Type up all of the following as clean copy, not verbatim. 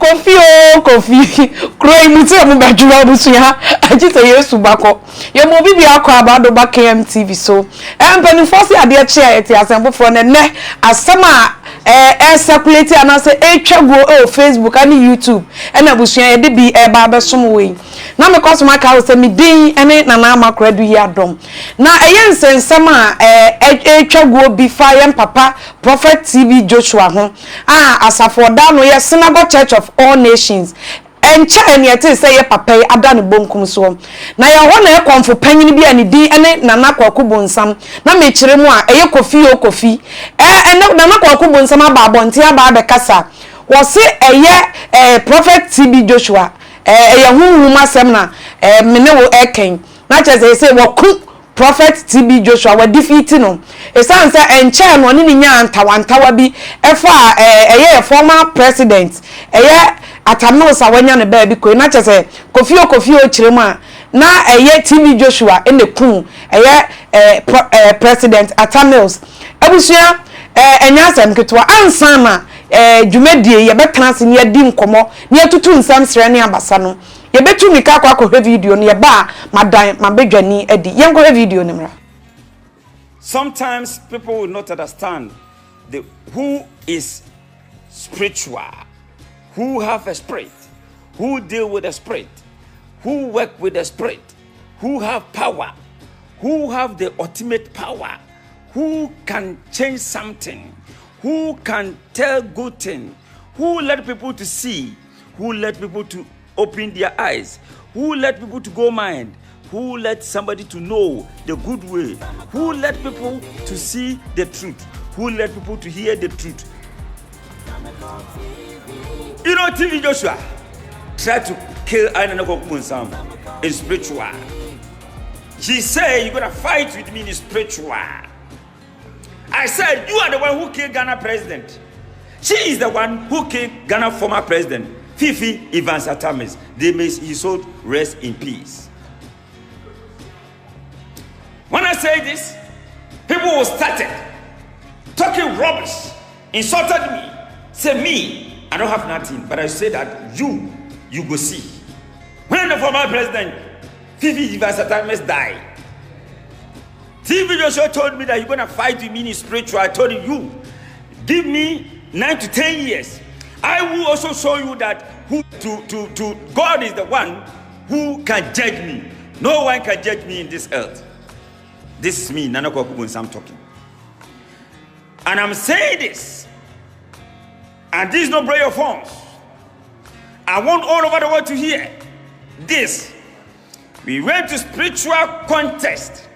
Kofi Croy Mutia Mubajua Busuya, I just a year Subako. Your mobile about the back MTV so. And Penny Fossy at their chair at the assemble for the neck as summer circulated and I say go Facebook and YouTube and I was share the be a barber some way. Now because my cow send me ding and ain't Nana Credu here dom. Now a young sense summer go be fire papa Prophet TV Joshua home. As a for down we Synagogue Church of All Nations. And China yet say papa adane bonkum so na ya ho na ekon fo panyin bi ani din ene nana kwakubo nsam na me kire mu a eye kofi nana kwakubo nsam aba abonte aba be kasa wo se eye Prophet TB Joshua eye huhu masem na mene wo eken na che say wo ku Prophet TB Joshua wa defeat no esan say enche no ne nya antawantawa bi efa eye former president eye Atamos awanya ne ba bi ko na chese kofio chirema na eye TB Joshua ene kun eye president Atamos abusua enya sam ketwa ansa na dwumadie ye betena se ne adi nkomo ne atutu nsam sere ne abasa no ye betu mika kwa video ne ye ba madan mabedwani adi ye nkɔ video ne mra. Sometimes people will not understand who is spiritual, who have a spirit, who deal with the spirit, who work with the spirit, who have power, who have the ultimate power, who can change something, who can tell good thing, who let people to see, who let people to open their eyes, who let people to go mind, who let somebody to know the good way, who let people to see the truth, who let people to hear the truth. You know, TB Joshua tried to kill Ainanako Kunsam in spiritual. She said, you're going to fight with me in spiritual. I said, you are the one who killed Ghana president. She is the one who killed Ghana former president, Fifi Evans Atamis. They may his soul rest in peace. When I say this, people will started talking rubbish, insulted me, say me, I don't have nothing, but I say that you go see. When the former president, Fifi Evans Atamis died, TB Joshua told me that you're going to fight with me in spiritual. I told him, you give me 9 to 10 years. I will also show you that God is the one who can judge me. No one can judge me in this earth. This is me, Nana Kwakubu, I'm talking. And I'm saying this. And this is no prayer forms. I want all over the world to hear this. We went to spiritual contest.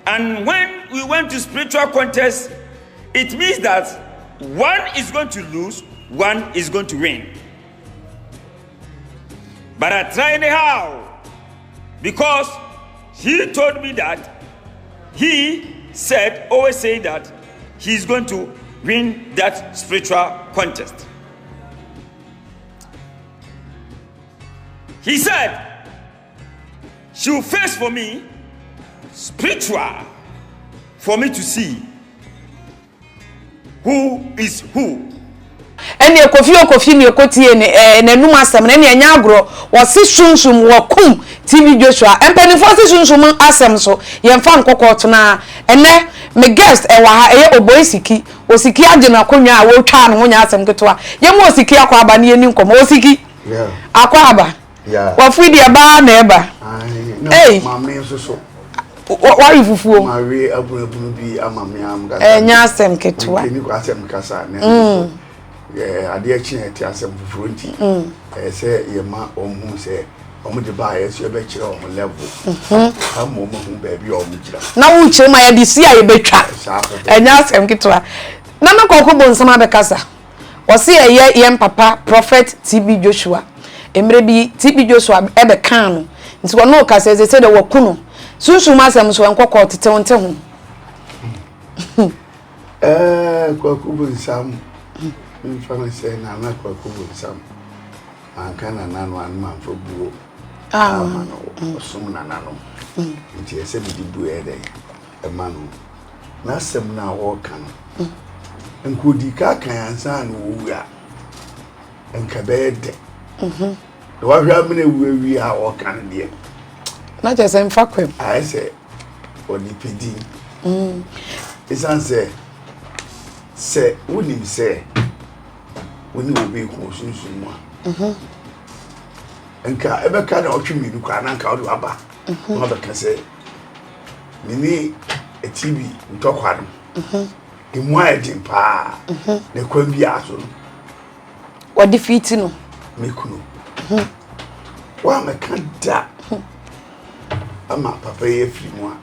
And when we went to spiritual contest, it means that one is going to lose, one is going to win. But I try anyhow, because he told me that he said, always say that he's going to win that spiritual contest. He said, she will face for me spiritual for me to see who is who. And your coffee me kotie ne numa asem ne nya agro wo se sunsun wo kum TB Joshua empeni for se sunsun asem so ye mfa nkokot na ene me guest e wa ha e oboisiki osiki agena konwa a wo twa no nya asem ketwa ye mo osiki akwa aba ne ni nkomo osiki akwa aba wa fridi aba na eba eh mama so wa ifufuo mawe abunu bi amame am ga nya asem ketwa ni ko asem kasa ne ade achi eti asem fufuo nti se ye ma omu se omu de ba ye so be kire omu level amu omu baby omu kira na wo kire ma ye de si a ye betwa nya asem ketwa na na kokobo nsama be kasa wo se ye papa Prophet TB Joshua emre bi TB Joshua ebe kan no nti wo no kasa ze se de wo kuno sunsun masem so enkokọ tete wonte ho kokobo nsam mfana say na na kokobo nsam ankana nanu an man fo buo no osum na nanu nti ese bi bu ede e manu na sem na wo kan nkodi ka kan ansa na wo wura enka be de the wa hwa me na wi a o kan de na je se mfa kwem I say oni pedi isan say wonim say woni obi ko sunsun mu enka ebe ka na otwe mi du kwa na nka o do aba no be ka say mini a TV ntokwa no emu ayedin pa na kwam bi aso no o defeat no mekuno wa makanda ama papa ye free mu a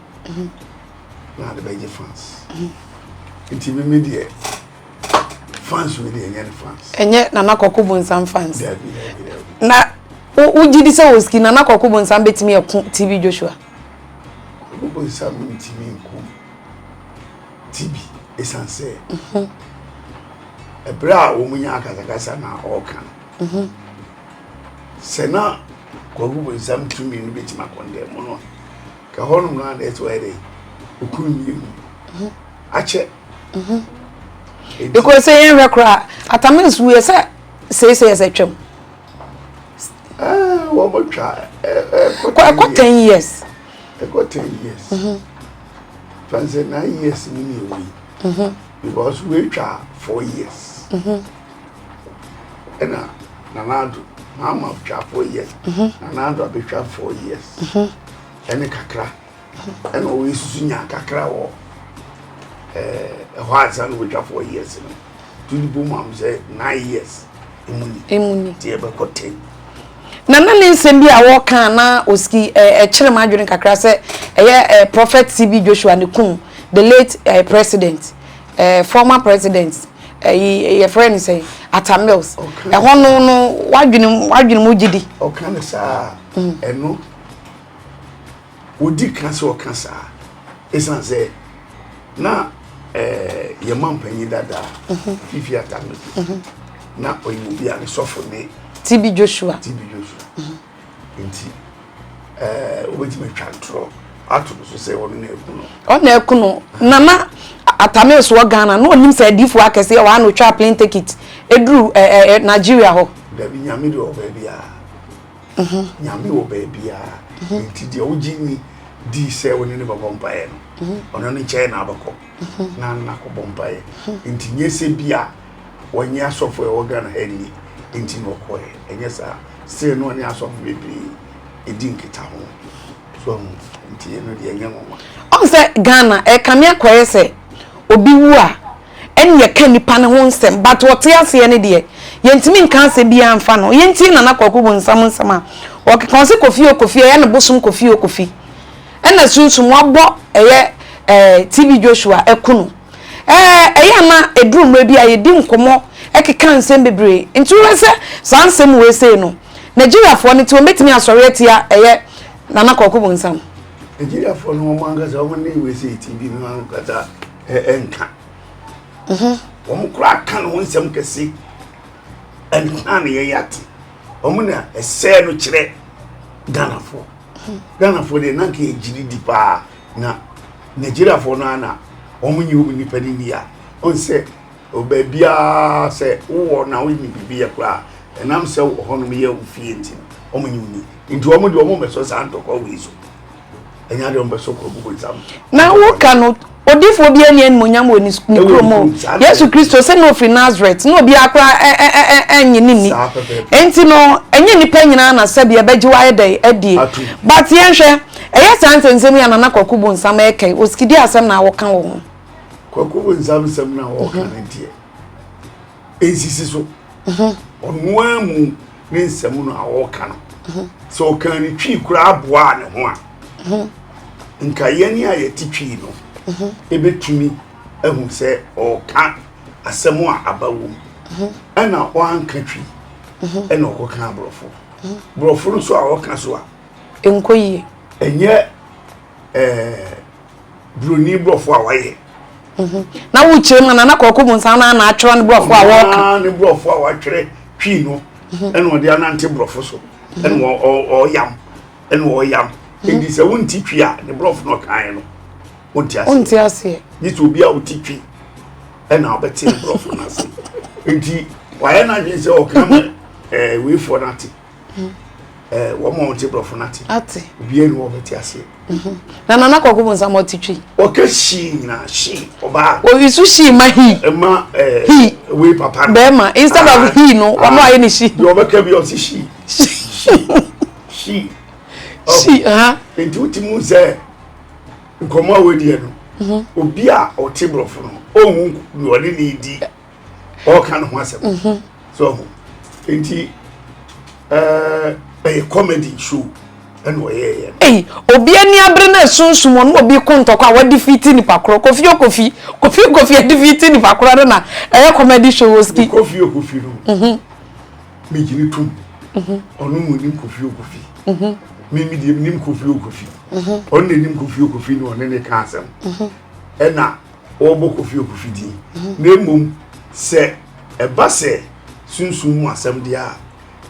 na de beje fans nti me de fans we de enye fans enye Nana Kwaku Bonsam fans Dabi. na o gidi se oski Nana Kwaku Bonsam betimi ekun TV Joshua Kwaku Bonsam ntimi nku TV essence ebra o munya akasakasa na oka sena Kwaku Bonsam tumi no betima konde mo no ka hono na na eto ere okumi ache because say yen rekra atamis we say twem wo mo twa kwa 10 years I got 10 years. Fancy 9 years in we. Because we try 4 years. And Nanado, Mama try 4 years. Nanado be try 4 years. And a kakra. And always sunya kakra or a white son we try 4 years. To the boom mom say 9 years. Imuni. Dear got 10. Nana nsem bi a wo kan na oski kire ma adwene kakra se prophet TB Joshua ne kun the late president former president your friend say Atamils hono no wadwene mu gidi o kan sa eno odi kan so kan sa esan say na ye mampanyi dada fifi Atamils na oyimu bi a sofo ne TB Joshua inti obeti me twantro atu so say won na ekuno Nana Atamils wo Ghana no onim say difu akese wa no twa plane ticket eduru Nigeria ho da bi nyame do baby a nyame wo baby a inti de ogini di say won ne babompae no ono ne che na abako na na ko bompae inti nyese bia wonye asofo e wo Ghana eni inti no ko enye sa say no ni asofo bebre edi nkita ho so inti no de enye mo on say Ghana kamia koye say obi wu a en ye ka nipa ne ho nsem but what ase ne de yentimi nkan se bia amfa no yenti Nana Kwaku Bonsam nsem a o kan se kofi ye ne bosum kofi ena sunsun wabo TB Joshua ekunu eya na eduru mra bia ye di nkomo ekeka nsem bebre nti we se san nsem we se no Nigeria fo ne ti o metimi asori atia Nana Kwaku Bonsam Nigeria fo no mo anga za o ne we se TB no an kata enka wo mo kura kan ho nsem kese enka ne ye yati o mo na ese no kire Ghana fo de na ka ejiri di pa na Nigeria fo no ana o mo nyi o ni padi ni ya on se o ba bia se wo na wo ni bibia kura enam se wo ho no ye ofie nti o mo nyi ni nti o mo de o mo beso santo ko we so enya de o beso ko bu Bonsam na wo kanu odifo bi eni monyam woni kromo Yesu Kristo se no free Nazareth no bi akwa enyi nini enti no enye nipa nyina na se bia beji wa edi but yenhwe santensem ya Nana Kwaku Bonsam ekei oskidi asem na wo kan wo Kwaku Bonsam sem na wo kan die ensisi so onu amu ne nsem no awo kan so kan ni twi kura aboa ne ho a nka yeni a yetitwi no ebetumi ehun se o kan asemu a abawo ana o anka twi ena o kan brofo so a o kan so a enkoyi enye broni brofo a waye na wo chire na Nana Kwaku Bonsam na atworo ne brofo a wo kan ne brofo a watwere twi no ena o de anante brofo so ena o yam edi se wonti twi a ne brofo no kan no wonti ase niti obi a wotitwi ena obeti brofo na se enti waye na dwen se o kan we for nati wo mo ti bro for nati ati bia no obeti ase na nana kwaku nsam otitwi o ka shi na shi oba o isu shi ma hi he we papa be ma instead of he no wa no aye ni shi do obeka bi o si shi she enti utimu se nkomo awedi no obi a otibrofu no ohun ni oni ni di o kan ho asem so enti a comedy show and we obi ani abre na sunsun no obi kontoko a wadi fiti ni pakro kofi defeat ni pakro na comedy show oski kofi no me jini tum onu mu ni kofi mimi di nim kofi on nim kofi no on ne ka asem na obo kofi di na emom se eba se sunsun mu asem dia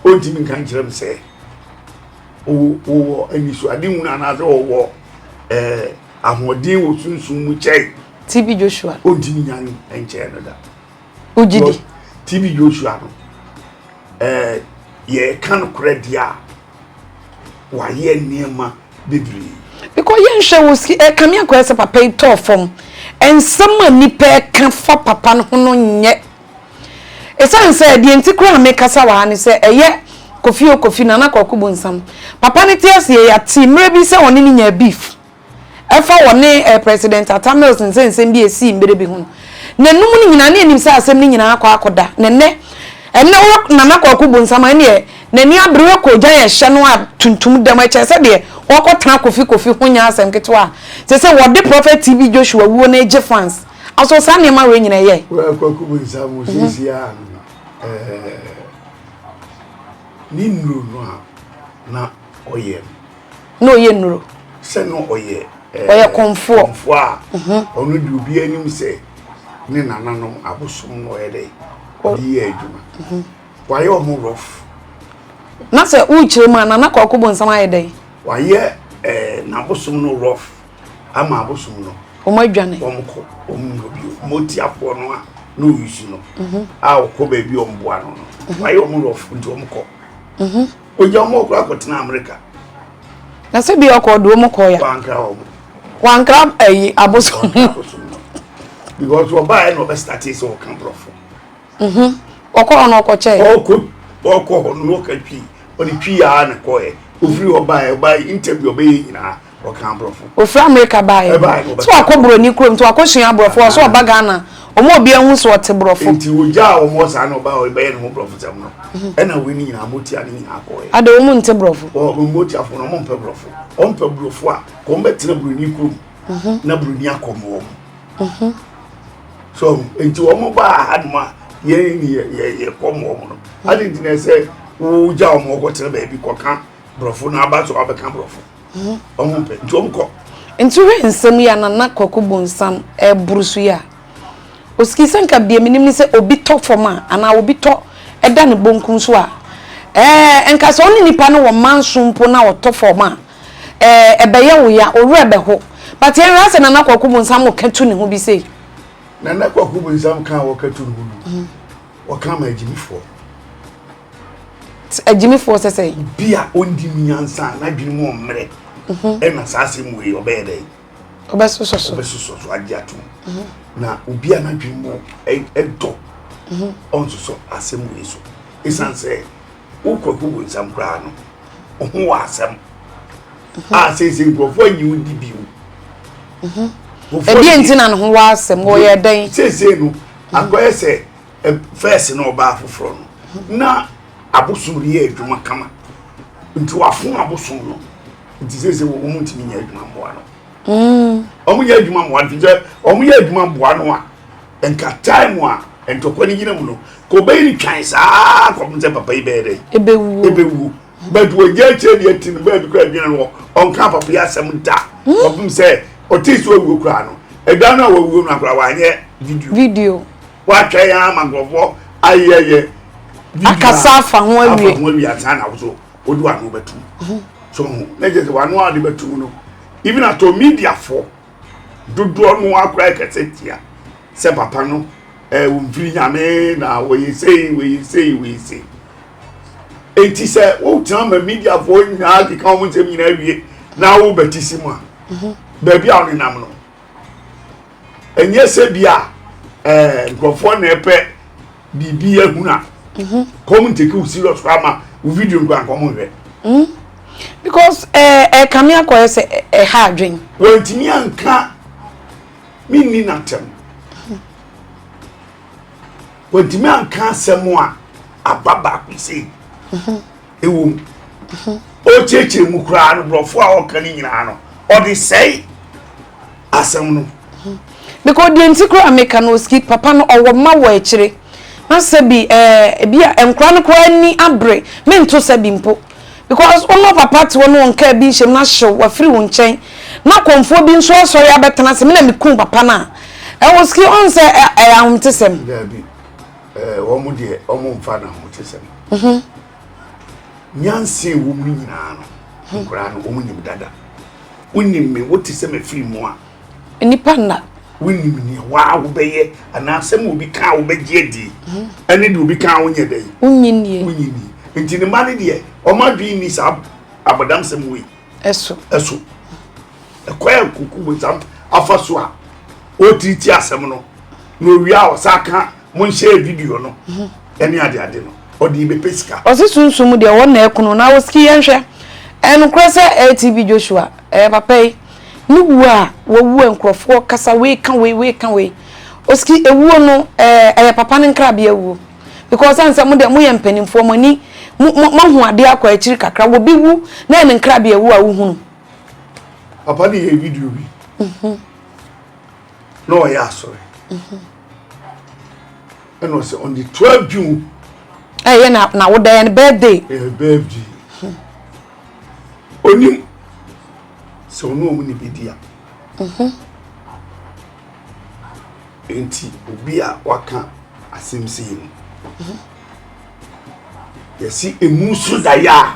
onti mi kan kirem se o ani so ade mu na na wo ahodin wo sunsun mu chei TB Joshua onti mi nyan enche no da ujidi TB Joshua no ye kan kredia wa ye niema bibri because yen hwe woski kamia ko ese papa ito fom ensama nipa ka fa papa no ho no nye esan se de enti kura me kasa wa ne se eye kofi na kwakubu nsam papa ne tiase ya ti mre bi se woni nya beef efa woni president Atamils nse bi esi mbere bi ho nanum ni nyina ne enim se asem ni nyina akoda nenne enne na kwakubu nsam ane nani abrewe ko gyan ehye no a tuntum dem eche se de wokotena kofi honya asem ketwa se wode prophet TB Joshua wuo na eje fans aso sa ne ma we nyina ye kwakubu nsam sisi ya ni nuru no na oye no ye nuru se no oye konfo a onu di obi anim se ni nananom abosom no ede odi adwuma waye o mu rough na se uche ma na kwakubu nsam ayede waye na abosom no rough ama abosom no o ma dwane omko omubi moti afo no a no yusu no a ko ba bi omboa no waye o mu rough nti omko oja mo kra kotena America na se bi okodo mo koya wankra abosom because we buy no be start is o kan brofo okọ no okoche okọ no ka twi oni twi ya na koye ofiri o buy interview be na o kan brofo ofiri America buy so akobro ni krom to akosua brofo so obaga na omo obi ehun so ote brofo nti oja omo sa na o be no brofo tem no ena we ni na moti ani na koye ade omo nte brofo o moti afo no mo mpe brofo o mpe brofo a ko mbe tena bro ni krom na bro ni akomo so nti omo ba adma ye komo no ade nti na se wo ja omo ko tena ba bi ko kan brofo na aba so abeka brofo omo mpe nti omo ko nti we nsem ya na kwakubu nsam brusu ya oski sanka bia minim ni se obi to forma ana obi to eda ne bonkun so a enka so oni nipa no wo mansumpo na wo to forma ebeye wo ya oru ebe ho but yen rase na kwakubu nsam wo katu ne ho bi sei na kwakubu nsam kan wo katu ne ho wo kan ma ajimifo sese bia ondi nyansa na dwene mu omre na sase mu yi obede obesoso so agiatu na obi a na dwene mu edo onso asem mu so esanse ukwakubu nsam kra no oho asem a sese grofo nyi udi biu ebi entina no ho wa asem wo ye den sese no akoye se first no ba afoforo no na abosum ye adwuma kama nti wafun abosum no nti sese wo mu ntimi nya adwuma mboa no omu nya adwuma mboa nti omu nya adwuma mboa no a enka time a entokwa ni gina mu no ko be ni twan saa ko mze papa ibere ebewu but we get che di tin be bi kwa gina no onka papa ya asem nta obum se otisu ewu kra no edwa no awu no akra wa anye video wa twa ya magofo ayeye akasa fa ho awie atana wo odu anu betu so na je wanu ade betu no even at media for dodo no akra ketetia se papa no umfiri nyame na we say enti se wo tama media for nyina ke ka mo nsem nyina wie na wo betisi mu a ba bia oni nam no enye se bia nkofo na epe bibi ehuna come take you serious drama video ngwa nkomo hwe because kame akoye se ha adwen wantimi anka minni natem wantimi anka asemo a ababa kwisi ewum o cheche mu kura no brofo a okani nyina no odi sei asem no because the antikro americanoski papa no owo ma wo ekire na se bi bia enkra no kwa ni abre mento se bi mpo because ono papa te wono onka bi hyem na hyew wa free wo nchen na konfo bi nso asori abetena se me na mekum papa na woski on se ahomtesem bi wo mu de o mu mfa na ahomtesem nyanse wo mu nyina no nkra no wo mu nyim dada wonim me wo te se me free mu a nipa na wonim ni wa wo beye anasem obi ka wo begie di ene de obi ka wo nye dai wonyini nti ne mane de o ma dwi ni sa abadam sem we eso ekoya kuku bozam afa so a o triti asem no no wi a o saka mon share video no ene ade no o di be pesika o si sunsum de won na ekunu na wo ski yenhwe en krese ATV Joshua papai ni wu a wo wu enkrofo kasa we kan we oski ewu no papa ne nkra bia wu because ansa mo de mo ye mpanimfo mo ni mo hu ade akwa akiri kakra wo bi wu na ne nkra bia wu a wo hunu papa ni video bi no ya sorry and was on the 12th June na wo da birthday birthday oni so no mu ni bidia enti obi a waka asemsi ni yesi emusu da ya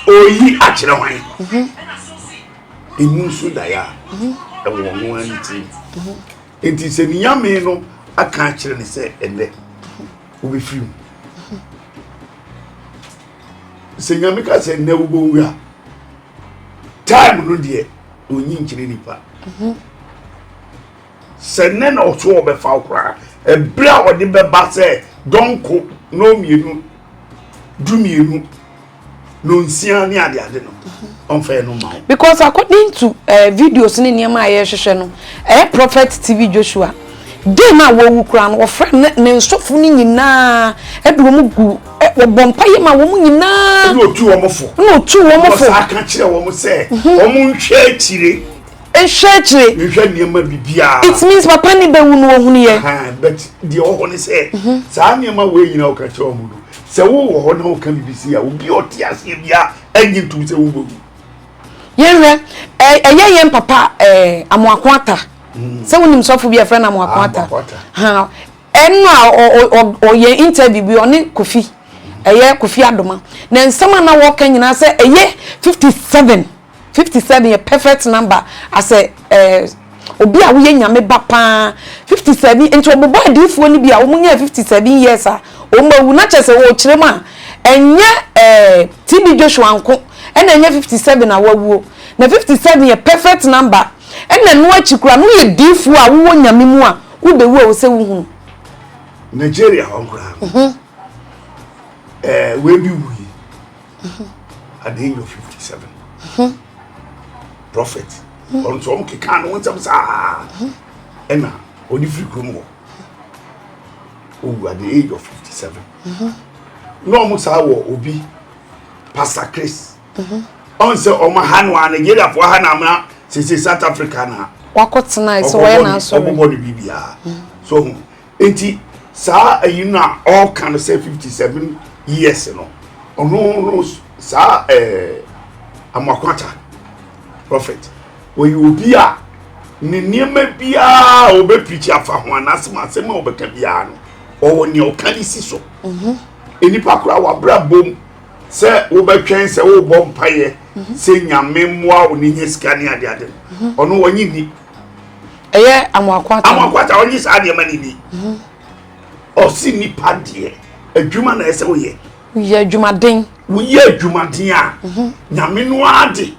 oyi akire hwan emusu da ya ewo no anti enti se nyame no aka akire ne se ene obi film se nyame ka se ne wo bo a time no de onyi nkire nipa se ne na oso obefa okra ebra odi beba se donko no mienu dumienu no nsia ni ade no onfa no ma because according to videos ni niam aye hwehwe no Prophet TV Joshua de na wo wu kura no ofre ne nsofu ni nyina edu wo gu wo bompaye ma wo mu nyina no tu wo mofo aka kire wo mu se wo mu nhwe akire nhwe niam bibia it means papa ni be wu no wo hunu ye but the ho ni se sa niam we nyina o ka kire wo mu do se wo ho na o ka bibisi ya obi oti ase bia anyi tu se wo bogu yenwe yen papa amoakwata se wonim sofu bi efre na amoakwata ha enno o ye interview bi oni Kofi Kofi Adoma na nsema na wo kan nyina se 57 ye perfect number ase obi a wo ye nyame ba pa 57 enti obobo adifuo ni bi a wo munya 57 years a o mawu na chese wo kirema enye TB Joshua nko ena enye 57 na wawuo na 57 ye perfect number ena no achikura no ye difu a wo nyame mu a wo bewu a wo se wo hu Nigeria honkura we bi wu at the age of 57 Prophet on so mke kan won sam sa ena odi free kromo at the age of 57 no mo sa wo obi Pastor Chris on say o ma hanwa Nigeria for hanama say South Africa na wakotena so we na so body bibia so enti sa ayina all can say 57 years no no sa amakwata Prophet we you be a ni niema bia obe preach afa ho anasema asema obeka bia no o ni o kan isi so enipa kura wa bra bom se obetwen se wo bom paye se nyame moa oni nyesika ni ade ono wonyi ni eye amakwata onyi sa ade mani ni o si nipa de adwuma na ese wo ye ye adwumaden wo ye adwumaden a nyame no ade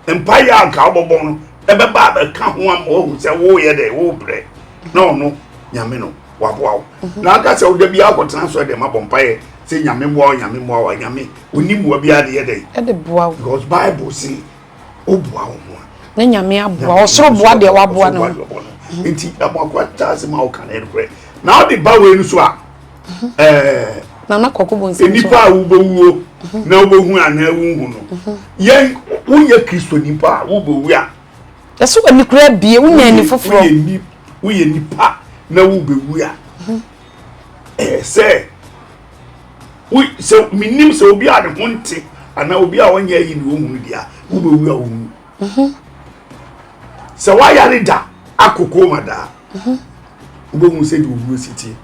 empire aka obobon no ebe ba ba ka ho am wo se wo ye de wo bre no nyame no waboa wo na aka se wo da bi akotena so de mabompaye se nyame boa nyame onimu bi ade ye de e de boa wo because bible say oboa wo na nyame aboa osoro boa de waboa no enti abakwata se ma o kan e na o de ba we nu so a na Kwaku nsem nipa wo bewuo na wo behu ana wu hu no ye wo Kristo nipa wo bewu a yeso ani kura bie wo nya ni foforo wo ye nipa na wo bewu a se wo se minim se obi a de honte ana obi a wonya yi ni wo hu dia wo bewu a wo hu se wa ya le da akoko mada wo hu se di wo siti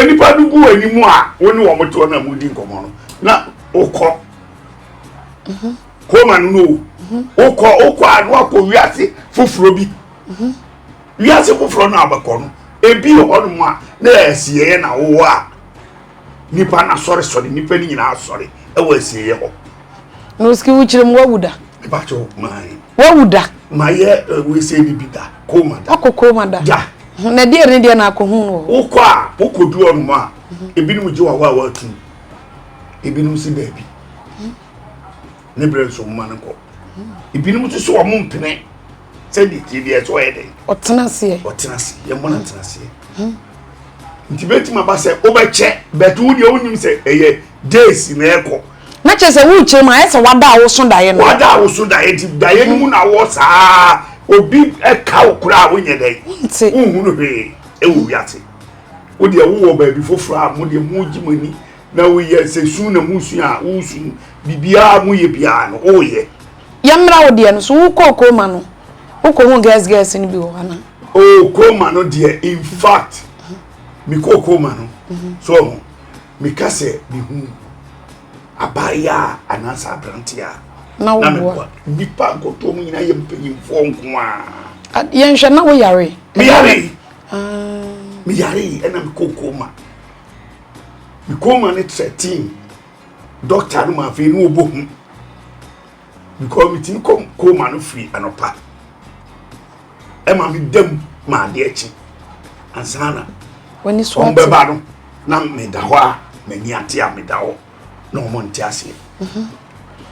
enipa dugu animu a woni wo moto na mudi nkomo no na okọ ko man no okọ anu akọ wiase foforo bi wiase foforo na abakọ no ebi ho no a na asiye na wo a nipa na sori nipa ni nyina sori e wo asiye ho no ski wuchirem wawuda nipa cho mai wawuda maye we say ni bida ko mada akọ mada ja na die ne die na akohu no ukọ a ukodu onu a ebinum je wa atu ebinum si baabi ne bre so ma ne ko ebinum to so wo mpene se di ti die so yede otena se ye mo na tena se nti betima ba se obeche betu die onim se eye days na eko na che se wu che ma ese wada wo so daye no wada wo so daye ti daye mu na wo saa obi eka okura wo nye dai uhunu he ewu yate wo de wo ba bi foforo a mo de mu gimani na wo ye se su na musu a wo su bibia mu ye bia no o ye yamra wo de no so wo kokko ma no wo ko hu gas ni bi wo ana o ko ma no de in fact mi kokko ma no so mi kase bi hu abaya anasa abrantia na wo nipa goto mu nyina ye mpanyimfo nko a ye nhwe na wo yare mi yare ena mi kokoma mi koma ne 13 doctor no ma fe no obohu because mi tin koma no free anopa e ma mi dem ma de echi ansana woni so on ba no na me da ho a mani ate a me da ho no mo nti ase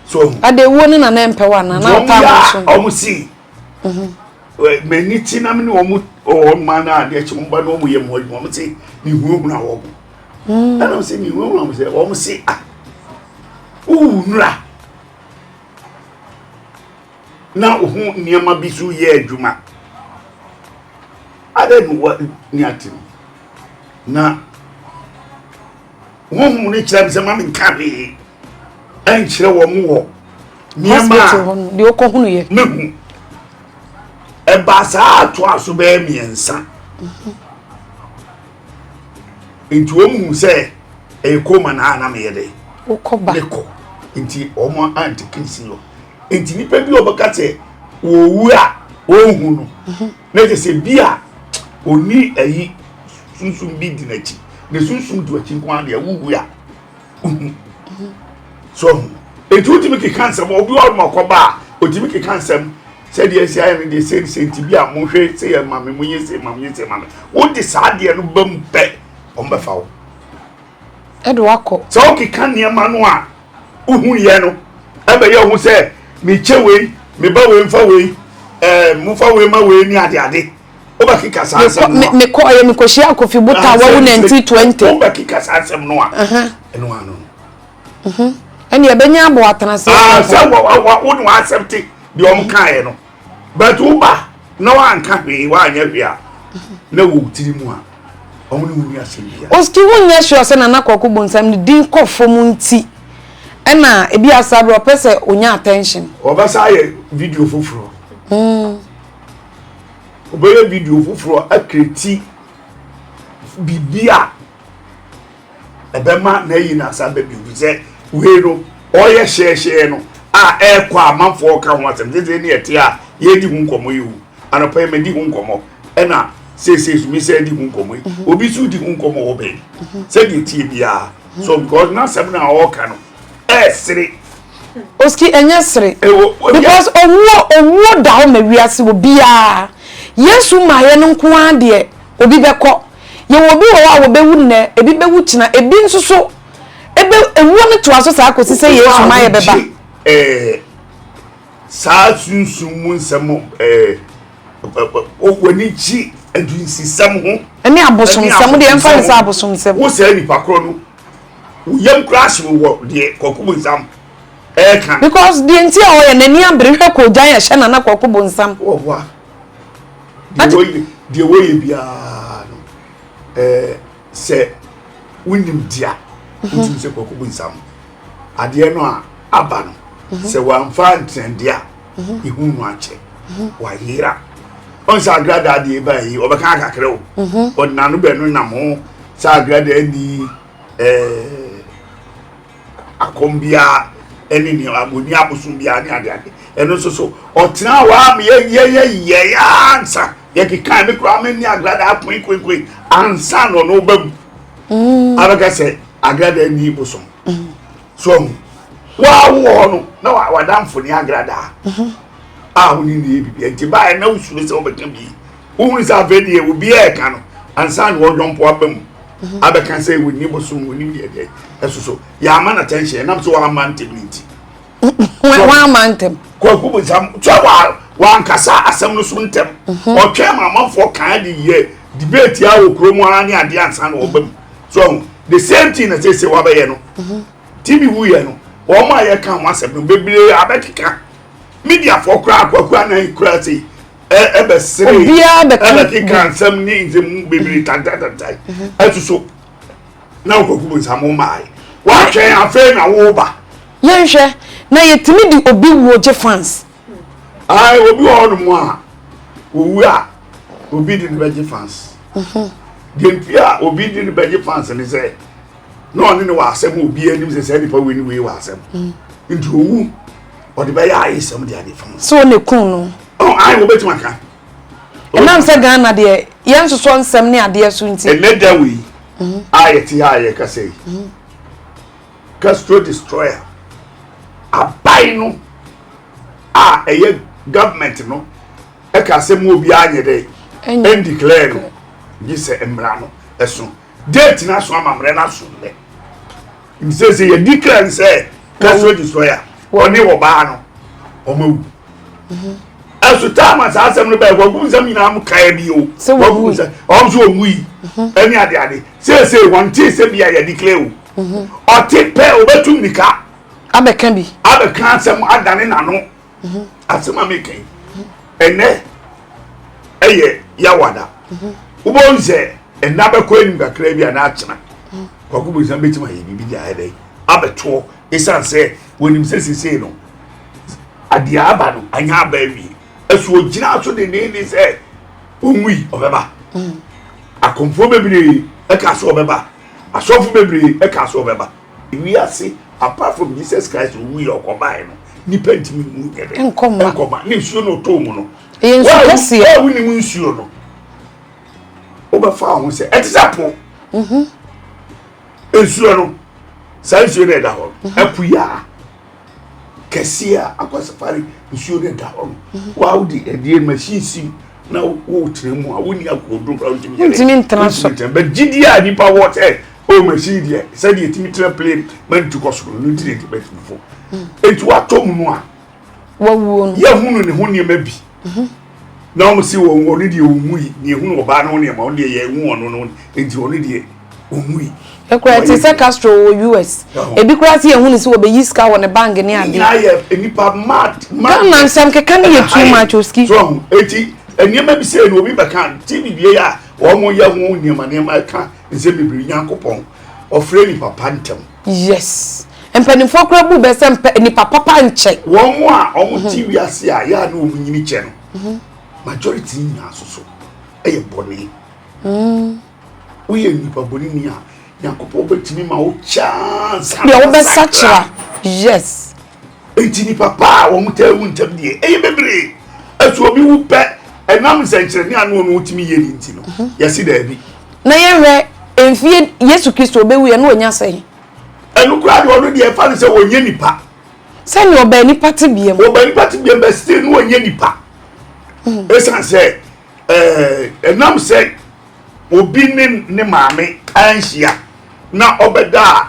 so ade wo ni na na mpewa na ta so omusi many tinam no omu o man na de chi mba no mu ye mo mo se ni hu na wo ana se ni hu na mo se o mo se ah nra na hu niam bi su ye adwuma ade no wa ni atim na wo mu ni kira se ma me nka be en kire wo mu wo niam a de okohunu ye mehu eba saa to aso be miensa nti wo mu se e koma na me yede ukoba leko nti omo antikisi lo nti nipa bi obakate wo wu a wo hu no na je se bia oni ayi sunsun bi di nachi ne sunsun du achi kwa de wo wu a so etutimi ke cancer mo obi wa makoba otimi ke cancer said yes I am the same senti a mo hwe say mama mo yese mama wo de saade no bam pe on be fa wo edo akọ so o ki kan niam no a uhun ye no e be ye hu say me chewe me ba we mfa we mu fa we ma we ni ade o ba ki kasa asem no me ko ye me ko hia akofi buta wo 1920 o ba ki kasa asem no a eno ano eni e benya abo atanase say wo no accept the om kan ye no but uba no one can be one area na wo tiri mu a omo ni wuni asebia oski wunya sure se na Kwaku nsam ni din kofo mu nti na ebi asabro pese onya attention obasa ye video fufuro obeye video fufuro akreti bibia ebema na yi na asabe bi ze we no oye share no a ekwa amanfo ka ho asem ze ne ete a ye di hu nkomo yu anopa me di hu nkomo ena say me say di hu nkomo obi su di hu nkomo wo be say di tie bia so because na seven na all kan sere oski enye sere because owo da o mawiase obi a yesu ma ye no nko ade obi beko ye obi wo be wu ne ebi be wu kina ebi nsoso ebe ewu ne to aso sa akosi say yesu ma ye beba sa sunsun mu nsem wani chi adunsi sam ho eni abosom sam de emfa sa abosom sam wo say nipa kro no wo yam crash wo de kokubu nsam kan because the enti a wo ye nani abre hwe ko jan ye hye na kokubu nsam wo wa de wo ye bia no se wunim dia ntum se kokubu nsam ade no a aba no se wamfa ntendia ihu no ache wa hira on sa grada de ba yi obeka akakre o odnanu be no nam ho sa grada ni akombia eni ni aboni abusum bia ni ade eno so otena wa me ye ansa ye kikan me kura me ni agrada apon ansa no bam abeka se agrada ni busum so wa wo no na wa damfo ni agrada woni ni bibi enti ba na usuru se obeka bi woni sa vedi e obi e ka no ansa no wodwompo abam abeka se woni busum woni bi e so ya man attention na so wa man temniti wa man tem ko ku buzam so wa nkasa asem no so ntem o twa mamafo kan de ye debate ya wo kromo ani ade ansa no obam so the same thing na say wa be ye no tv wu ye no o ma ye kan wasem no bebre abekeka media for kra na kra say ebe sire ebe kan sam ni nzem bebre tantatantai so na ko ku buzam mai wa twen afa na wo ba yenhwe na yetimi di obi wo je fans ai obi wo no mo a owu a obi di beje fans gempia obi di beje fans ni say no ni wa asem obi anim say nipa we ni we wa asem nti owu o de be ya isem di ade fans so ne kun no ai wo betima ka enam se Ghana de yenso so nsem ne ade so nti eneda we ayeti aye ka say Castro destroyer abai no eye government no e ka se mo obi anye dey and declare no gi se emra no eso date na so amamre na so le im say ye declare say Castro destroyer oni wo ba no o mawu eso tama sa asem no ba gwagu nsam ina am kai bi o gwagu nsam o so onwi eni ade say one thing say bia ye declare o tipe o betum nika abeka bi abeka asem adane nano asem ameken ene eye yawada ubonze ena bekọ enu kakra bi ana achina kwakubu nsam betima ye bibi dia ede abeto isan se wonim sesese no ade aba no anya aba wi esu ogina so de ne se onwi obeba akomfo bebiri e ka so obeba asofo bebiri e ka so obeba wi ase apart from Jesus Christ we okobai no ni pentimi mu gede enkoma ni nsuo no to mu no yensu kase e woni mu nsuo no obafa ho se example nsuo no sai nsuo ne da ho apuya kasia akwasafari nsuo ne da ho wa udi edie machine na wo tremu a woni akodo pra ntimi internaso but gidia ni pa water o machine dia said you timi tra plane man to koso no ndi de bet before etu atom no a wawo no ye hunu ne ho ne ma bi na o si wo woni de omui ne hunu oba no ne ma o de ye hu ono no enti oni de omui ekura ti se Castro wo US ebi kura si ehunu si wo be yiska wo ne bank ne ade na ye enipa mad na nsam keka ne ye too much oski so eti eniema bi se no obi baka tv bie ya o mo ye hu ne ma ka nse bibiri Nyankopon ofre ni papa ntem yes empanifo kura bu be se ni papa nche wo mo a o mo tv ase a ya na o nyini che no majority ni asoso eye boni wo ye ni papa boni ni a Nyankopon betimi ma o chance ya wo be sachira yes enti ni papa wo mo ta wu ntem die eye bibiri esu obi wu pe enam senkyerene anu no utimi ye ni nti no yesi da bi na yenwe emfie Yesu Kristo obewu ye no onya sei enu kura de ono de efa ne se wonye nipa se ni oba nipa te biem oba nipa te biem be still no wonye nipa esan se enam se obi ne maame anhia na obeda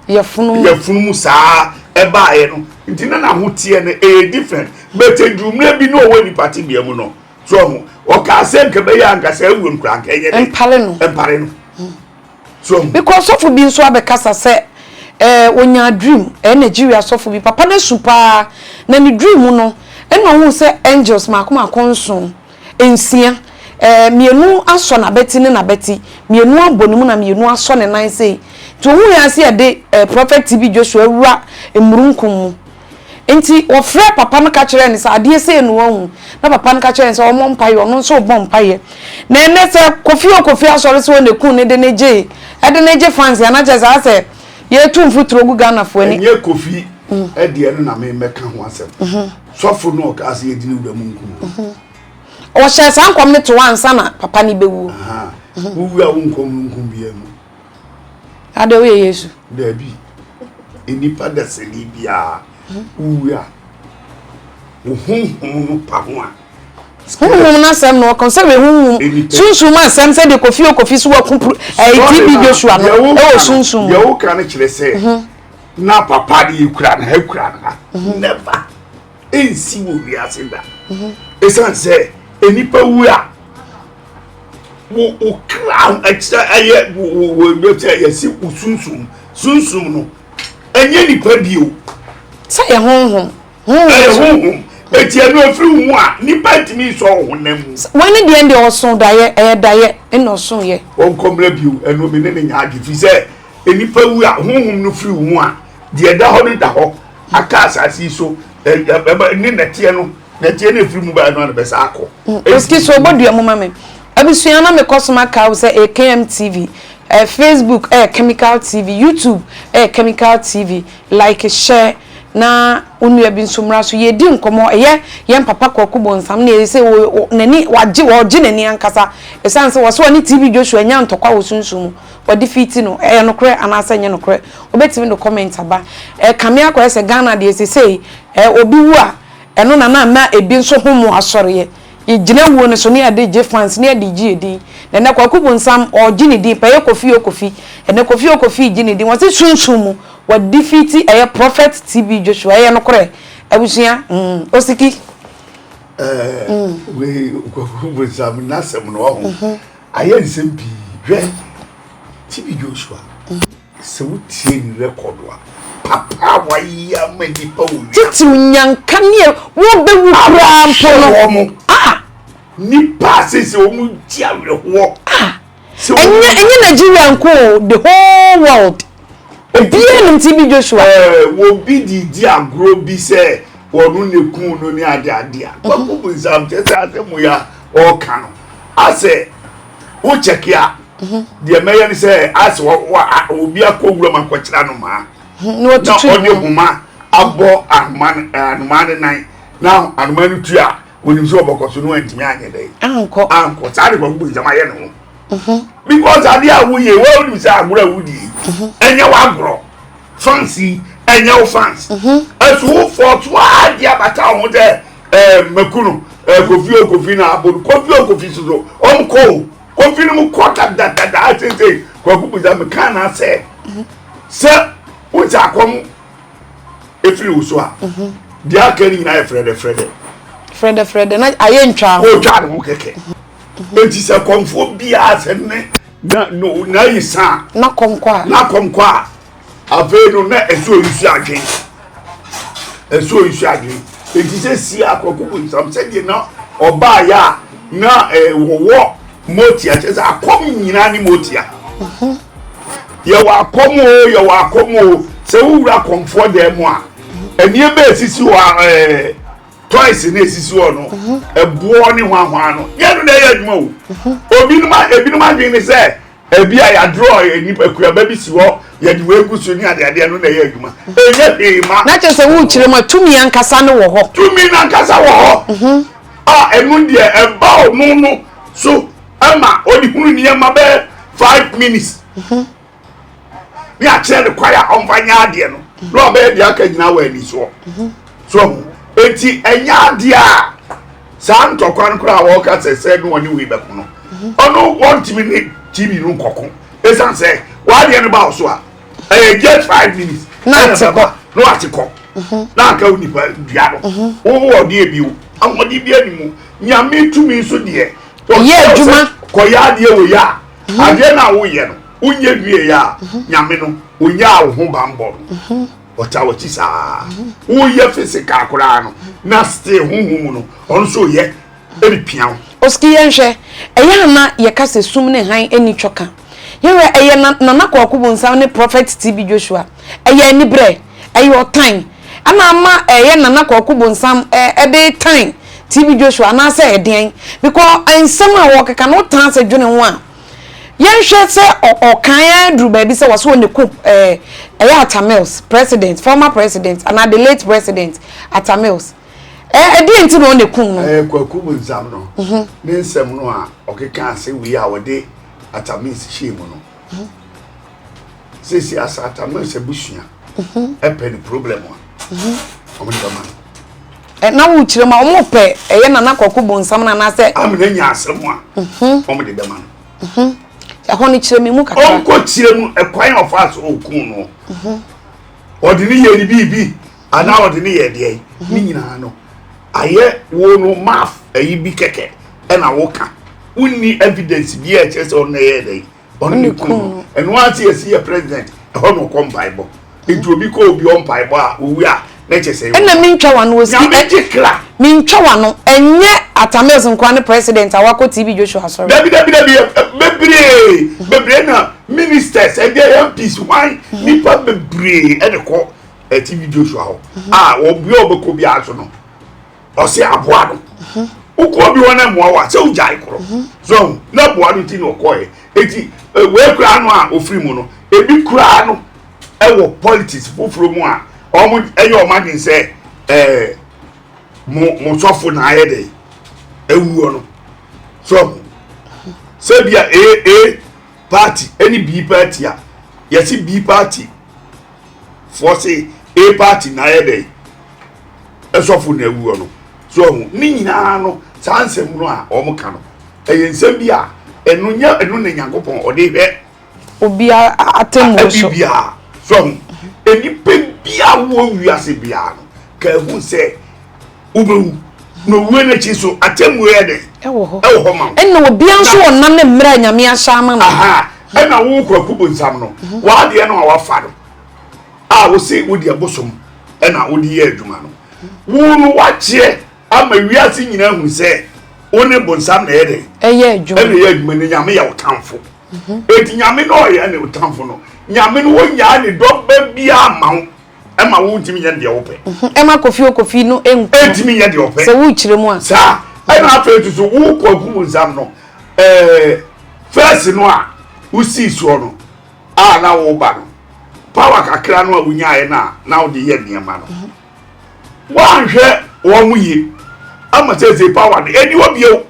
yefunu mu saa eba ye no nti na ho tie ne different but edumre bi no we nipa te biem no so mo o ka se nke be ya nka se ewu nkura nka enye empare no so because sofu bi nso abekasa se onya dream Nigeria sofu bi papa na supa na ni dream no ena hu se angels makoma konso ensia mienu aso na beti ne na beti mienu abonimu na mienu aso ne nan sei to hu ya se de prophet TB Joshua wura emurunkum mu enti ofre papa no ka kire ne sa ade se enu hu na papa no ka kire se omo mpaye ono so obom mpaye na ene se kofi asore se won kun ne de neje ede neje fans ya na je sa se ye tumfu trogu Ghana fo ani enye kofi ede eno na me meka ho asem sofo no ka se yedi ne wura mu nkum o hye san kom ne to ansa na papa ni bewu wuwa wonkom nkum bia mu ade we Yesu da bi enipa da se ni bia wuwa no pa ho a na sem no kon se we sunsun ma sem se de kofi so wa kumpru TB Joshua no e o sunsun ye wo kan kire se na papa de yekura na hakura na never ensi wo wi asenda esan se enipa wu a wo crown extra aye wo do te ye si sunsun no enye nipa bio se ye honhom eti no afiri mu a nipa ntimi so honam wani de ende oson daye daye eno oson ye won komra bio eno me ne nya agifi se enipa wu a honhom no firi mu a de da ho da ho aka asasi so ni netie no firi mu ba no na besa akọ eski so bodua mo mame abisua na me kosoma ka se AKM TV Facebook Chemical TV YouTube Chemical TV like share na unu ya binsumra so ye di nkomo ye papa Kwaku nsam na se nani waje nani ankasa esanse wo so ni TB Joshua nya ntokwa wo sunsumu wo defeat no no kre anasa nya no kre obetimi no comment aba kamia ko ese Ghana de se obi wu a eno na ebi nso homo asore ye gina wo ne so ne ade je fans ne ade ji edi na Kwaku nsam o gini di pa ye kofi ene kofi gini di wo se sunsumu wa defeat prophet TB Joshua no kore abusua osiki we Kwaku nsam na sem no ho aye nsem bi hwe TB Joshua se wutie ni record wa papa wa ya mani pa wo titi unyanka ne wo be wu kura mpo no ni passes o mu ti aweho enye Nigeria nko the whole world obiye nim TB Joshua wo bi di agro bi se wonu ne kun no ni ade a Kwaku nsam tese asemu ya o kan ase wo check ya de meya ni se ase obi akowura makwakira no ma no tutu no ode huma abo anman nan now anman tu a woni so obokoso no antimi anye dai anko sare Kwaku nsam aye no because ade a wuye wo ni se agura wudi enye wa agro fancy enye wo fans aso for to ade abata ho de makunu kofi na abodu kofi so omko kofi no mu kwata da atete Kwaku nsam kana se wuti akom efiri wo so a dia kan ni na Frede na aye ntwa o twa no keke enti se komfo bia se ne na yisa na komkwa aveno na eso yusu adwen enti se si Kwaku nsam se de na oba ya na wo motia chese akom nyina ni motia ye wa komo se wura komfo dem a enie be sisi wa toys na esisi wo no ebuo ni hwanhwan no ye no na ye adwuma o ebinuma adwen ni se ebia ya draw enipa kuaba bi si wo ye de wegu so ni ade no na ye adwuma enye hema na chese wu chire ma tumi ankasa ne wo ho tumi na ankasa wo ho enu de eba no so ama odi hunu niyama be 5 minutes ni a chere de kwaya onfanya ade no no be de aka gina wa ani so so enti enya ade a san tokwan kura wo ka sese no oni wi be kuno ono want me ni TV no kokko esan say wa de no ba so a just 5 minutes na tiko no atiko na ka unipa dua no wo de ebiu amodi bi animu nyame tumi so de ye adwuma ko ya de wo ya ade na wo ye no unye wie ya nyame no onya wo ho bambo ota wo chisa wo ye physical kura no na stay huhumu no onso ye eri pian oski yenhwe eya na ye ka se sum ne han eni twoka yewe eye na nakwakubu nsam ne prophet TB Joshua eye ni bre eye otan ana ama eye na nakwakubu nsam ebe tan TB Joshua na say eden because ensam a wo keka no tan se dwene ho a yenhwe se okan adru ba bi se waso ne ku eye Atamils president former president and the late president Atamils edi enti no ne ku no kwakubu nsam no ne nsam no a okeka ase wi a wode Atamils shame no sisi asa Atamils ebusua epe ni problem wa omo dama na wo kire ma omo pe eye na nakwakubu nsam na se amna nya asem a omo de dama ho ni kire me mu kakra onko kire mu ekwan of us okun no odini ye ni bibi ana odini ye de ni nyina no aye wo no math ayi bi keke na wo ka unni evidence bi e chese on ye de on kun eno ati esi ye president ho no kom bible eju obi ko obi on bible a owi a na chese na mintwa wano osi mintwa wano enye Atamils nkwa ne president awako TB Joshua sorry bebre na ministers and their MPs why nipa bebre e de ko TB Joshua ho obi obeko bi aso no o se aboa no uko bi wona mo wa se ujai kro so na boa no ti no ko e eti we kura no a ofiri mu no ebi kura no e wo politics fufuro mu a omo eyo magin se mo sofo na ayede ewu no so se bia a party any B party a yesi B party for say A party na ayede esofo na ewu no so ni nyina no sansem no a omo ka no ensem bia enu ne Nyankopon ode hwe obi atemu so bia so eni pe bia wo wiase bia no ka hu se ubewu no we na chi so atemu yede ewo ho ma enna obi anso wonam ne mmra nyame ahyama no enna wo kwakubu nsam no wa de no wa fa no wo se wo de abosom enna wo de ye adwuma no wo no wa che ama wiase nyina hu se one bonsam na yede eye adwuma ene ye adwuma ne nyame ya otamfo eti nyame no ye ne otamfo no nyame no wonya ne doba bia ma ema wo ntimi nya de ope ema kofi no enku ntimi nya de ope se wo kire mu a sa ena afetu so wo kwakubu nsam no first no a usi so no na wo ba no power kakra no a wunya ye na wo de ye niema no wanhwe wo mu yi ama teze power de eni obio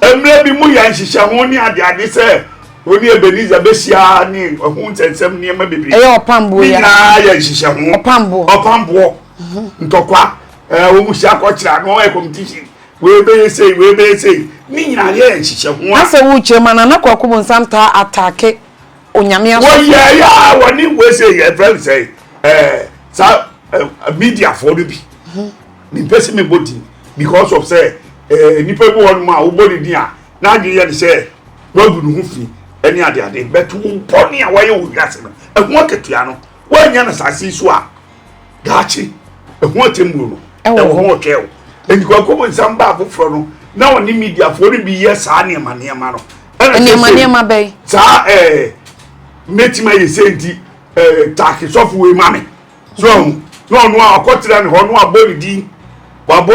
emre bi mu ya nhihye ho ni ade se oni Ebeniza besia ni ho ntensem niema bebiri eyo opambo ya na ya nhihye ho opambo ntokwa wo mu hia ko kira no e competition we be say ni nyina ya nhihye ho ase wo kire mana na kwakubu nsam ta attack onyame aso wo ya woni we say your friend say sa media for do bi ni person me body because of say ni people won ma wo body dia na ade ye say wo bu no fi eni ade betu poni a waye wo wiase no ehun ketua no wanya na sase so a gaachi ehun atemuro no ehun otwew eni kwakubu nsam ba afoforo no na woni media for do bi ye sa niema no niema bay sa metima ye senti taki sofu we mame so no akotra ne ho no abori din wabo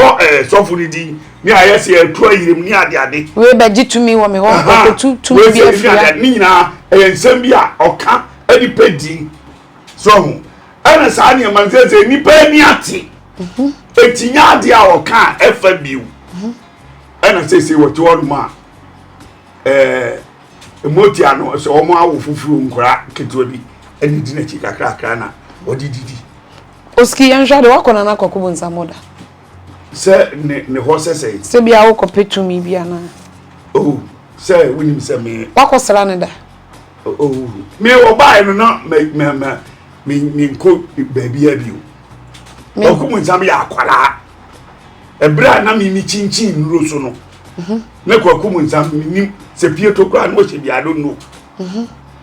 sofu ni din ni ayese etu ayirem ni ade we beji tumi wo me ho tu bi afia ni nyina ensem bi a oka eni pedin so ana sa ni manzeze ni pa ni ati etinya ade a oka efa biu na say what you want ma emotia no so omo awo fufuru nkura ketewa bi eni di na chi kakra na odididi oski yanhwa de wakona na kwakubu nsamoda se ne ho se bia wo kopetumi bia na oh se wonim se me wakosra ne da oh me oba no na me nko baabi abio okumu nsam ya akwala ebra na mi chinchin nuro so no na kwakumu nsam nim se pieto kra na wo se bia do no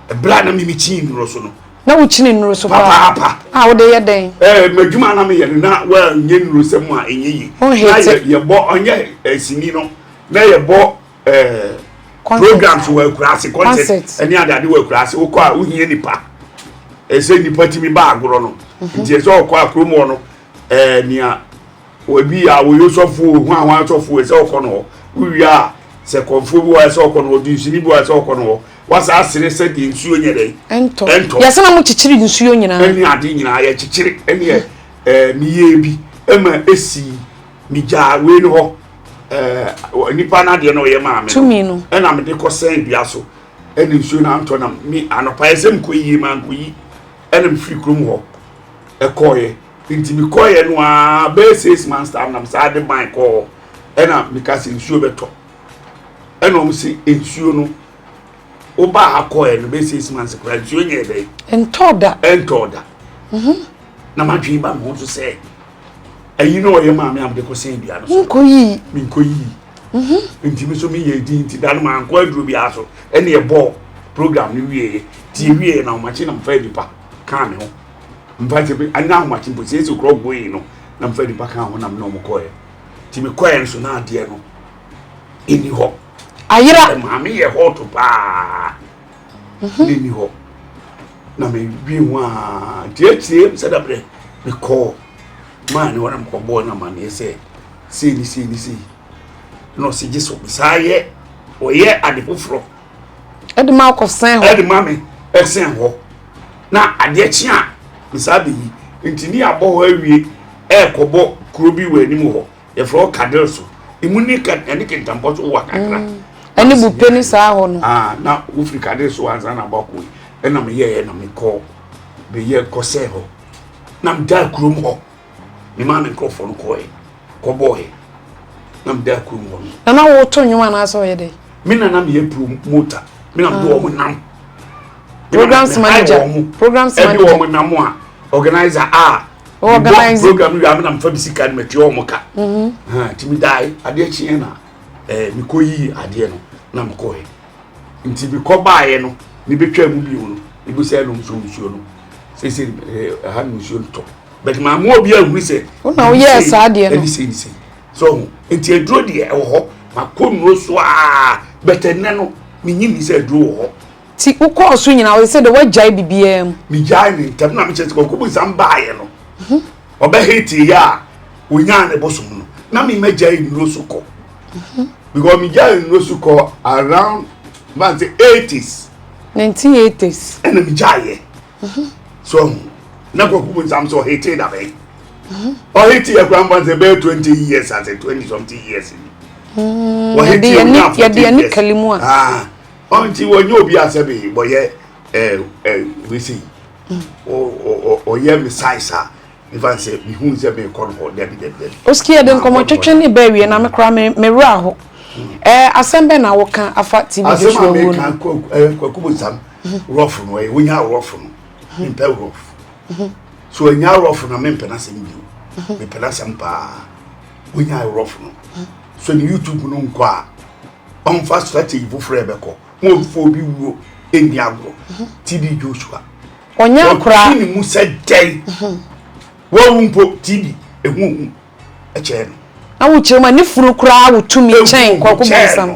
ebra na mi chin nuro so no na wo chini nuro so papa wo de ye den madwuma na me ye na wa nye nuro se mu a enyeyi na ye bo onye sini no na ye bo programs wa kurase concept eni adade wa kurase wo kwa wo hie nipa ese nipa timi ba agoro no nti ese wo kwa kromo no nia obi a wo yosofo hu awon asofo ese wo kono wo wia se konfo bi wa ese wo kono odi nsini bi wa ese wo kono wasa asire se di nsuo nyere ento yase na mu chichiri nsuo nyina eni ade nyina ya chichiri eni miye bi ema esi mi ja we no ho nipa na de no ye ma me tumi no na me de ko sen bia so eni nsuo na anto na mi anopa esem ko yi man ko yi ena me free krom ho ekoye nti mi koye no a be 6 months time na me sa de ban ko ena mi ka se nsuo beto ena o si nsuo no oba akoye no be 6 months ko nsuo nye be entoda na ma dwi ba mo so se ayi no ye ma me am de ko sen bia no so mi ko yi nti mi so mi ye di nti dan ma anko aduro bi aso ene e ball program ni wie ti wie na o ma chi na mfa dipa ka me ho mfa ti bi ana o ma chi bo se so kro go yi no na mfa dipa ka ho na me no mo koye ti mi koye so na ade no eni ho ayira ma me ye ho to pa eni ho na me bi ho a tie se da bre me ko man wona mo ko bo na man ye se si no se jiso bisaye oye adefofro edema ko sen ho edema me esen ho na ade chia bisabe yi ntini abo ho awie kobo krobi we anim ho ye fro kadel so imuni kan ene kentampo so wa kakra ene bu peni sa ho no na ufri kadel so anza na bako ena me ye na me ko be ye ko se ho na mda krom ho ni ma me microphone ko boy na mda krom ho na wo to nwuma na so ye de mi na me ye promoter mi na do wo nam programs manager ebi wo nam a organizer organize program wi am na mfa bisika na meti wo moka timi dai ade chi na mi ko yi ade no na me ko he nti bi ko baaye no ni betwa mu bi no ibu se no nsuo no se ha nsuo to but ma mo obi ahuru se na wo yes ade no ni se so nti eduro de e ho ma ko nuro so but enne no mi nyimi se eduro ho ti ukọ so nyina wo se de wajai bibiem mi jai ni tam na mi chese ko bu sam baaye no obe hiti ya onya ne bosum no na mi majai nuro so ko because mi jai nuro so ko around man say 1980s and mi jai so na ko bu sam so hiti da be o hiti ya kwa say be 20 years as 20 something years wa hiti ya dia ni kalimu onti wonye obi asebe boye we see o ye me size if say me hu say me kon ho de oski ya den komo twetwe ni ba wie na me kra me wura ho asembe na wo kan afa tv de show wo no kwakubu sam rough no e wonya rough no impe rough so wonya rough na me mpena sem bi me pena sem pa wonya rough no so ni YouTube no nkwa on fast strategy bu frɛ bɛkɔ mo fo bi wo eni agro TB Joshua onya kura ni mu sɛ dai wo mpo TB ehu ɛkyɛ no na wo kyerema ni furu kura wo tumi kyɛn kwako bonsam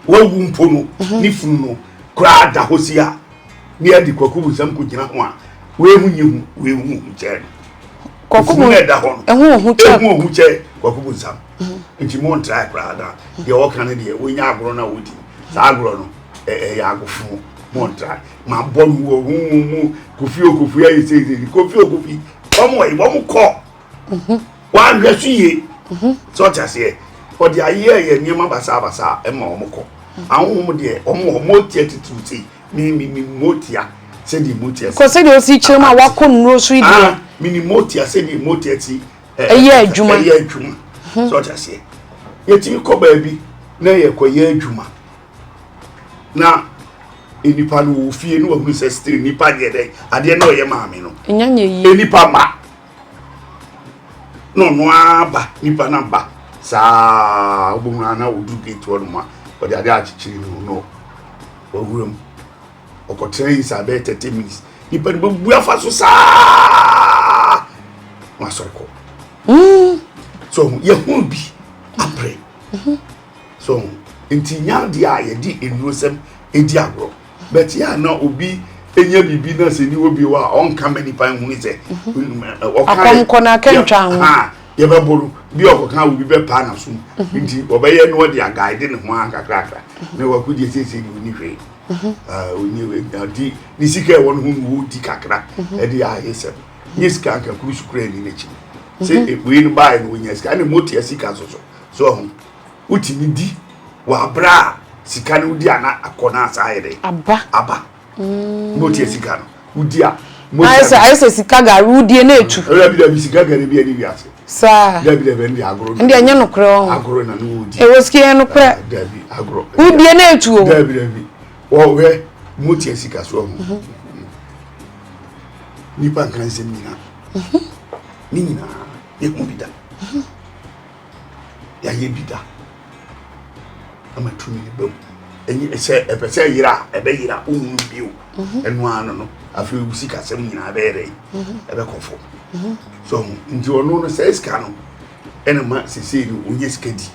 wo mpo no ni furu no kura da hosia ni adi kwako bonsam ko gyina ho a wo ehu nyehu wo ehu kyɛ kwako bo da ho ehu kyɛ kwako bonsam nti mo ntra kra da ye wo kan de wo nya agro na wodi sa agro no ya agofu mo ntra ma bonu wo hu kofi ayi sei kofi omo yi wo mo ko wa hwe su ye so ta se for the year nyema basa ema omko ahom de omo tie tituti mi motia se di motia ko se de osi chirema wako nro so ide mi motia se di motia ti eye adwuma so ta se yeti ko ba bi na ye ko ye adwuma na enipa no ofie no ahunu se stri nipa de ade na oye maame no nyanye yi enipa ma no aba nipa na ba sa obumra na odu gate won ma o de ade achichiri no owuram okotre is about 30 minutes nipa no bu afa so sa ma so ko so ye hu bi apre so entinya dia ye di enurosem edi agro but ya na obi enya bibi na se ni obi wa on ka many pan hu ni se akom kona kentwa ha ye be boru bi okoka obi be pa na so nti obeye no dia guide ne ho akakra na wakudi sese ni hwe oni we di ni sika won hu di kakra e di ayese ni sika ka kuru sukura ni nechi se we no buy no nya sika na moti sika so ho utimi di wa bra sika no di ana akona asayede aba moti sika no udi a ayese sika ga rudie na etu bi sika ga bi ani biase sa dabi ndi agro ndi anya no kro agro na no udi e woski no kro dabi agro udie na etu o dabi wo we moti sika so ho ni pan kan se mina ni na ye ko bida ya ye bida ama tumi ni bam enyi se epese yira ebe yira unu biu enu anu no afi usika sem nyina bere ebe kofo so nti ono no se ska no ene ma sisi ni onye skadi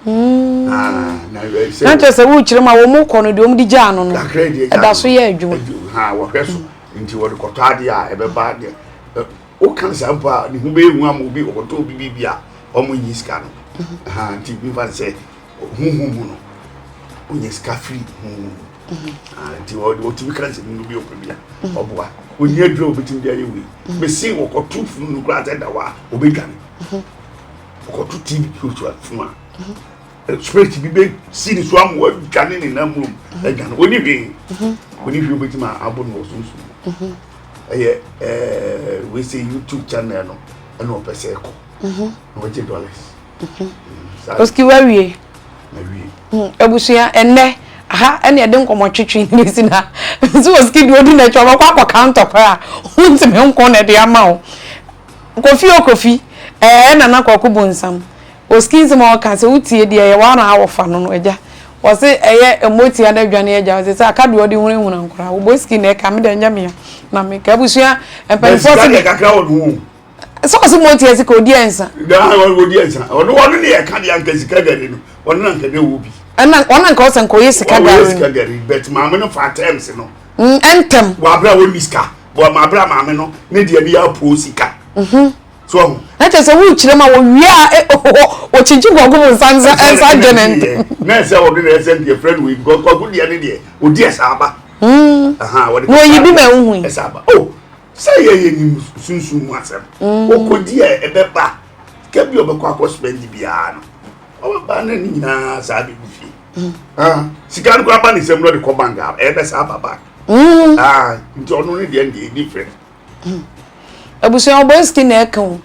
na we se na tese wo chire ma wo mu kono de omdi ja anu no eda so ye adwuma ha wo hweso nti wo de koto ade a ebe ba de o kan sampa ni hu be hu am obi okoto obi bibia omo yi ska no ha nti bi fa se hu no onye ska free nti wo tibi kan se ni bi opebia oboa onye adwo obitim dia yewi be si wo koto funu no kra da wa obedwane koto tv kultura fuma spirit bi be si ni so am wo dwane ni na mu dwane oni hwe obetima abon wo sunsu we say YouTube channel no and no pese ko no $20 oski wawie na wie ebusia enne aha ene de nkomo twetwe ni si na so oski do di na twa kwa counter kwa untime nko na de ama o kofi na kwaku bonsam oski nzema o kan se utie de ye wa na awofa no eja o se eye emoti ada dwane eja o se aka do di hunhuna nkora wo boski na ka me de nyame na me ka busia empanfo se kakra wo hu so se moti ese ko audience da wo audience ono ne e ka de anka sika gari no ono na nka de wo bi ona nka o se nko yesika gari bet ma me no fa times no entem wa bra wo miska wa ma bra ma me no ne de bi ya pro sika so na che se wu chire ma wo wia o chiji gogo nsanza ensa genent na se wo de na se de friend we gogo de ne de o de esa aba wo de no yi bi ma hu esa aba oh say ye ni sunsu mu asem o ko di e be ba ke bi obekwa ko spend bia no o ba na ni na sa bi fi sika no kwa ba ni sem no de ko banga e be sa baba nti ono ne de ndi different abuso oboski na ekan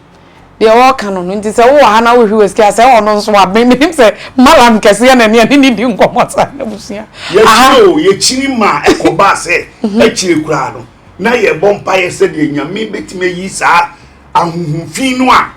de o kan no nti se wo ha na wo hwi weski ase ono nso wa be mi se malam kese ya na ne ni di nkomota abuso ye chiri ma ekoba se e chiri kura no na ye bompa ye se de nyame betime yi sa ahuhufin no a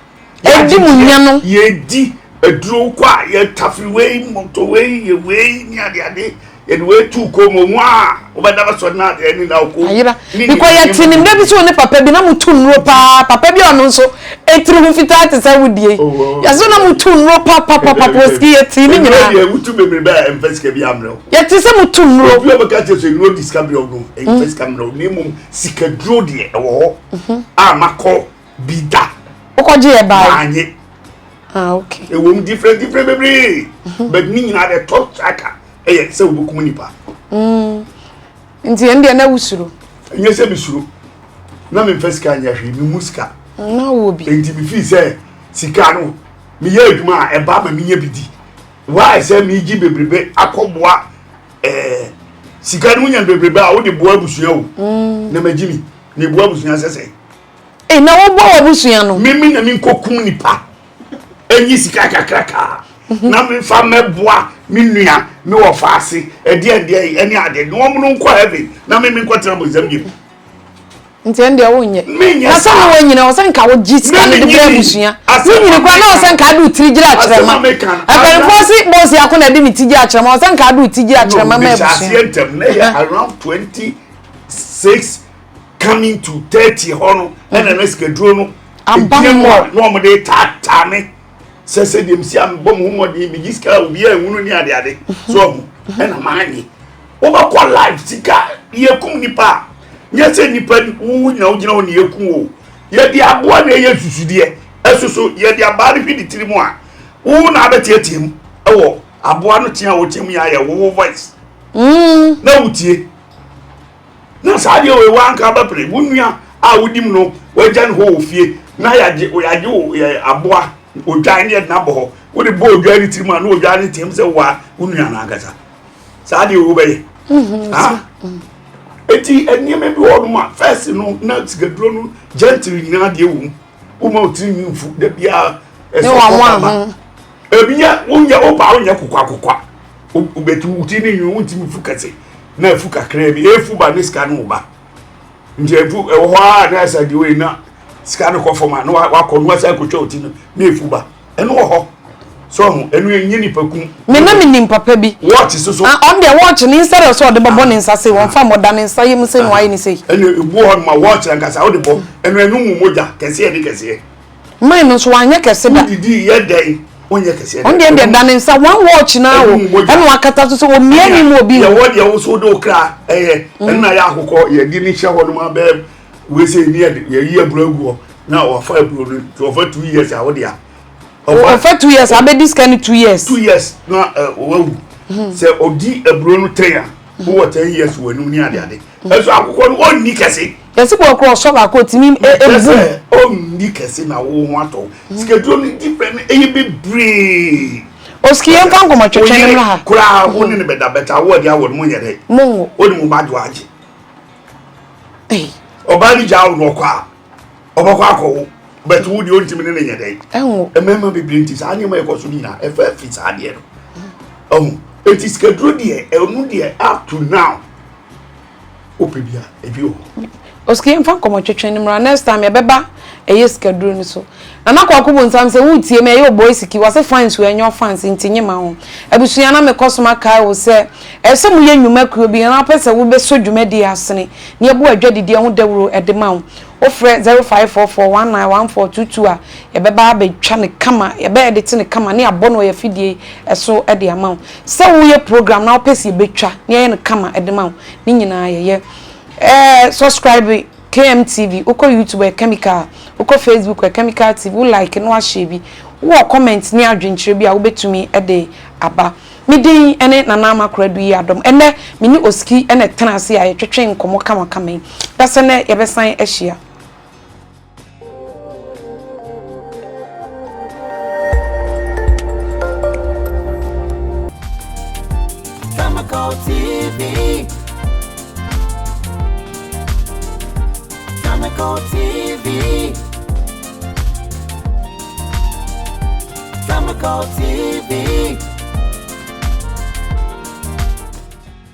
edi munya no ye di eduro kwa ye tafriwe motorwe ye we ni ade ye we tu ko mo a obada ba so na de ni na ko ayira biko ye tinim de bi so ne papa bi na mutu nro papa bi ono nso etiri hu fita te sa wudie ya so na mutu nro papa poski ye tini nyina ye mutu bebre ba emfeske bi amro ye ti se mutu nro bi obaka te so no discovery of no emfeske amro ni mum sikadro de ewo amako bida okoje e ba anye okay e wom different bebre but ni nyina de top tracker eye se obokum nipa nti ende na wusuru nye se bisuru na me emfeske anya hwe mi muska na wo bi enti mi fi se sika no mi ye adwuma e ba ma mi nya bidi why say me gi bebrebe akobua sika no nya bebrebe a wo de boa busua o na magimi ne boa busua sese na wo boa busua no mimi na mi nkokum nipa enyi sika kakraka na me fa meboa me nua me wo faase ede eni ade no mo no nko heaven na me nkotena bozam gim ntende wo nye na sa wo nyina wo sanka wo gi sika ne de bra busua ni nyine kwa na wo sanka du tirigira akyerema akan fosi bosi akona de mi tigi akyerema wo sanka du tigi akyerema ma busua around 26 coming to 30 hono na na skedro no abamo no mo de tatame sese dem si am bom ho mo de mi gi sika obi anwunu ni ade so mo na maani wo ba kwa live sika ye kum nipa nyese nipa wu nya ugina woni yeku o ye di aboa na ye susude esusu ye di abare fi ditirimu a wu na abetietim ewo aboa no tia wo tim ya ye wo voice na wutie na saade we wanka ba pre wunua a wudim no wajan ho ofie na yaje aboa odwan ne na bo wo de bo odwan ne tirimu a na odwan ne tim se wa wunua na agasa saade wo be eti eniyeme bi wo ma first no na tigedro no gentle nyina de wo ma otiri nyimfu da bia ne wa ebinya wonya oba wonya kokwa ubetu uti ni nyu unti mfu kase na efu kakra bi efu ba ne ska no ba nje efu ho a na asa di we na ska no kofoma no wakọ no asa kotwa uti no na efu ba eno ho so enu enyi ni pakum me na me nim papa bi watch so on the watch ni instead so de babo ni nsase won fa modern nsa yim se no ayi ni sei enu ebu ho ma watch nkasa o de bo enu mu moja kese e de kese mai no so anya kese da didi ye dai onye kese on de dan nsa one watch na wo enu akata so o miani mu obi ye wo de wo so do kra enu ya akukọ ye di ni hye ho no ma be we se ni ye yi aburagu na o fa aburu to for 2 years a wo de a for 2 years abedi scan 2 years 2 years na wawu se odi aburo no 3 wo 10 years wonu ni ade eso akukọ no onni kese yesi ko cross over ko timi ebu onni kese na wo ho ato schedule ni different e be bree oski en kan ko ma twetwe ni ha kura wo ni beda beta wo dia wo mo nyere mo oni mo ba do age oba ni ja wo no kwa obakwa ko but wo di on timi ne nyere emema be brinti sa anya ma ekoso ni na efa fit sa de no it is schedule de enu de up to now opebia ebi o oski en fan ko ma twetwe ni mra next time e beba eye schedule ni so na kwakubo nsam se wutie me ye boy siki wase fans we enyo fans ntinye ma ho abusua na me kosoma kai wo se ese mu ye nwuma kuo bi na pese wo be so dwumadi asene ne ebu adwadidi ho dawuro edema ho ofre 0544191422 a ye beba abetwa ne kama ye be edit ne kama ne abono ye fidie eso ede ama ho se wo ye program na pese ye betwa ne ye ne kama edema ho ni nyina ye subscribe KMTV uko YouTube Chemical uko Facebook Chemical TV like no ahyebi wo comment ni adwenkyere bi a wo betumi ede aba midin ene nana makradu yi adom ene mini oski ene tenase a yetwetwe nkomo kama kama dase ne yebesan ahia Chemical TV. Chemical TV. Chemical TV.